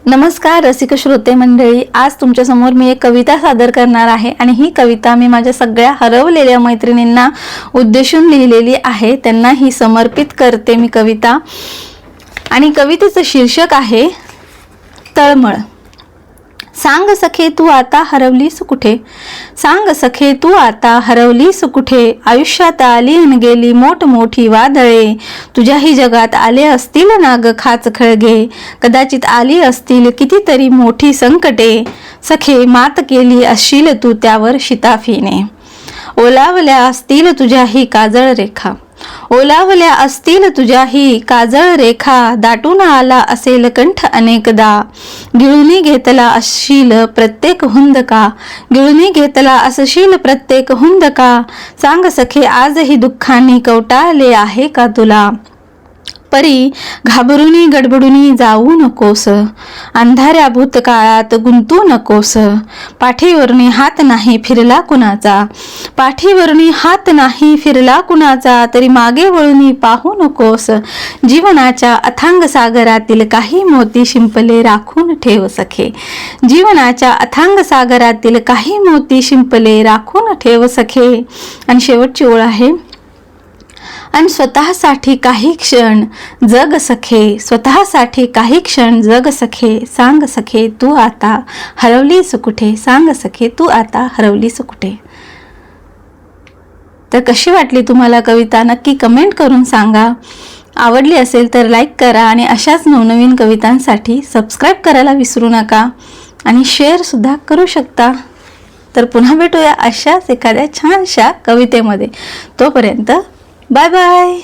नमस्कार रसिक श्रोते मंडळी, आज तुमच्या समोर मी एक कविता सादर करणार आहे आणि ही कविता मी माझ्या सगळ्या हरवलेल्या मैत्रिणींना उद्देशून लिहिलेली आहे. त्यांना ही समर्पित करते मी कविता. आणि कवितेचं शीर्षक आहे तळमळ. सांग सखे तू आता हरवलीस कुठे, सांग सखे तू आता हरवलीस कुठे. आयुष्यात आली अन गेली मोठमोठी वादळे, तुझ्याही जगात आले असतील नाग खाच खळगे. कदाचित आली असतील कितीतरी मोठी संकटे, सखे मात केली असशील तू त्यावर शिताफीने. ओलावल्या असतील तुझ्याही काजळ रेखा, ओलावल्या असतील तुझ्याही काजळ रेखा. दाटून आला असेल कंठ अनेकदा, गिळूनी घेतला असशील प्रत्येक हुंदका, गिळूनी घेतला असशील प्रत्येक हुंदका. सांग सखे आजही दुःखाने कवटाळले आहे का तुला. परी घाबरूनी गडबडूनी जाऊ नकोस, अंधाऱ्या भूतकाळात गुंतू नकोस. पाठीवरणी हात नाही फिरला कुणाचा, पाठीवरणी हात नाही फिरला कुणाचा. तरी मागे वळूनी पाहू नकोस, जीवनाच्या अथांग सागरातील काही मोती शिंपले राखून ठेव सखे. जीवनाच्या अथांग सागरातील काही मोती शिंपले राखून ठेव सखे. आणि शेवटची ओळ आहे, आणि स्वतःसाठी काही क्षण जग सखे, स्वतःसाठी काही क्षण जग सखे. सांग सखे तू आता हरवलीस कुठे, सांग सखे तू आता हरवलीस कुठे. तर कशी वाटली तुम्हाला कविता नक्की कमेंट करून सांगा. आवडली असेल तर लाईक करा आणि अशाच नवनवीन कवितांसाठी सबस्क्राईब करायला विसरू नका आणि शेअर सुद्धा करू शकता. तर पुन्हा भेटूया अशाच एखाद्या छानशा कवितेमध्ये. तोपर्यंत बाय बाय.